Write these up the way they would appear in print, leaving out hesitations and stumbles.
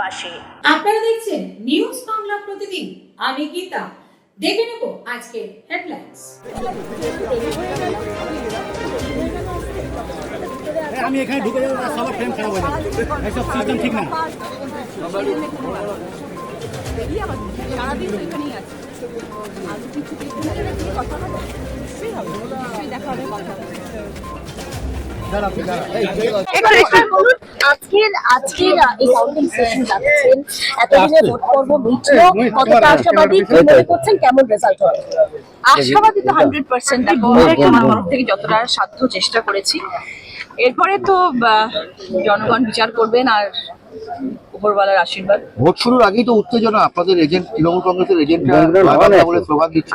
আসে। আপনারা দেখছেন নিউজ বাংলা প্রতিদিন, আমি গীতা। দেখে নেব আজকে হেডলাইন্স। আমি এখানে ঢুকে যাবো, সবার ফ্রেম খারাপ হয়ে যাবে, এইসব সিস্টেম ঠিক না। সারাদিন এখানেই আছে, আর কিছু কথা হবে, দেখা হবে, কথা হবে। আজকের এই কাউন্টিং সেশন যাচ্ছেন, এতদিনে ভোট পর্ব মিটলো, কতটা আশাবাদী, কি মনে করছেন কেমন রেজাল্ট হবে? আশাবাদী তো 100%। দেখো, আমার তরফ থেকে যতটা সাধ্য চেষ্টা করেছি। এরপরে তো জনগণ বিচার করবেন, আর উপরওয়ালার আশীর্বাদ। ভোট শুরুর আগেই তো উত্তেজনা, আপনাদের এজেন্ট, তৃণমূল কংগ্রেসের এজেন্টরা বলে স্লোগান দিচ্ছে।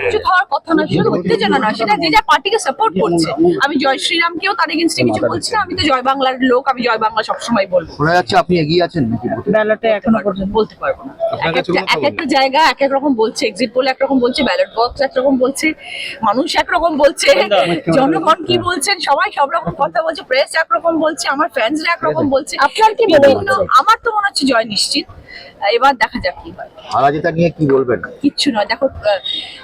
কিছু হওয়ার কথা না, শুধু উত্তেজনা না, সেটা যে যা পার্টিকে সাপোর্ট করছে। আমি জয় শ্রীরামকেও তার এগেইনস্টে কিছু বলছি না, আমি তো জয় বাংলার লোক, আমি জয় বাংলা সবসময় বলবো। শোনা যাচ্ছে আপনি এগিয়ে আছেন নাকি? ব্যালটে এখনো পর্যন্ত বলতে পারবো না। এক একটা জায়গা এক এক রকম বলছে, এক্সিট পোল একরকম বলছে, ব্যালট বক্স একরকম বলছে, মানুষ একরকম বলছে, জনগণ কি বলছেন, সবাই সব রকম কথা বলছে, প্রেস একরকম বলছে, আমার ফ্যান্সরা একরকম বলছে। আপনার কি মনে হচ্ছে? আমার তো মনে হচ্ছে জয় নিশ্চিত। এবার দেখা যাক কি হয়। হারাজিতা নিয়ে কি বলবেন? কিচ্ছু নয়। দেখো,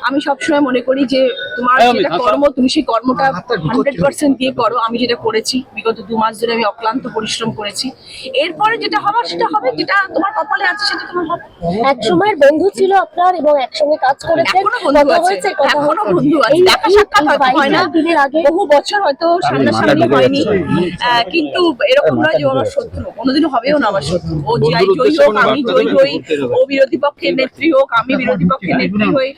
আমি সবসময় মনে করি যে তোমার যেটা কর্ম, তুমি সেই কর্মটা 100% দিয়ে করো। আমি যেটা করেছি বিগত 2 মাস ধরে, আমি অক্লান্ত পরিশ্রম করেছি। এরপরে যেটা হবার সেটা হবে, যেটা তোমার কপালে আছে সেটা তোমার হবে। এক সময়ের বন্ধু ছিল আপনার এবং একসঙ্গে কাজ করেছেন, এখনো বন্ধু আছে, এখনো বন্ধু আছে, দেখা সাক্ষাৎ হয়তো হয় না, দিনের আগে বহু বছর হয়তো সামনাসামনি হয়নি, কিন্তু এরকম নয় যে ও আমার শত্রু, কোনোদিনও হবেও না আমার শত্রু। ও জয় জয়ী হোক, আমি জয়ী হই, ও বিরোধী পক্ষের নেত্রী হোক, আমি বিরোধী পক্ষের নেত্রী হই,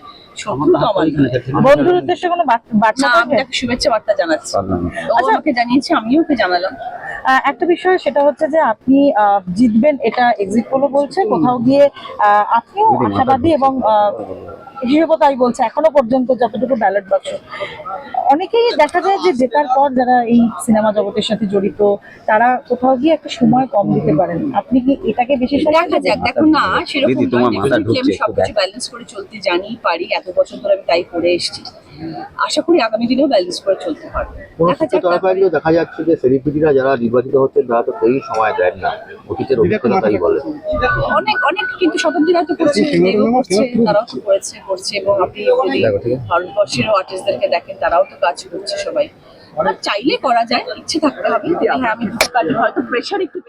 শত্রু তো আমার নয়। বন্ধুর উদ্দেশ্যে কোনো বার্তা? আমি তাকে শুভেচ্ছা বার্তা জানাচ্ছি, ও আমাকে জানিয়েছে, আমিও ওকে জানালাম। একটা বিষয় সেটা হচ্ছে যে আপনি জিতবেন, এটা এক্সিট পোলও বলছে, কোথাও গিয়ে আপনিও আশাবাদী এবং হিসেবও তাই বলছে এখনো পর্যন্ত যতটুকু ব্যালট বাক্স। অনেকেই দেখা যায় যে জেতার পর যারা এই সিনেমা জগতের সাথে জড়িত, তারা কোথাও গিয়ে একটা সময় কম দিতে পারেন। আপনি কি এটাকে বেশি সময় দেখা যাক, দেখুন না, সেরকম আমি সবকিছু ব্যালেন্স করে চলতে জানি, পারি, এত বছর ধরে আমি তাই করে এসেছি। আশা করি আগামী দিনেও ব্যালেন্স করে চলতে পারবো। দেখা যাচ্ছে যে সেলিব্রিটিরা যারা নির্বাচিত হচ্ছেন তারা তো সেই সময় দেন না, অতীতের অভিজ্ঞতাই বলে। অনেক অনেক কিন্তু শতাব্দীরা তো করছে, তারাও তো করছে এবং আপনি যদি ভারতবর্ষের আর্টিস্টদেরকে দেখেন, তারাও তো কাজ করছে সবাই। চাইলে করা যায়, ইচ্ছে থাকতে হবে। হ্যাঁ, আমি কাজে হয়তো প্রেশার একটু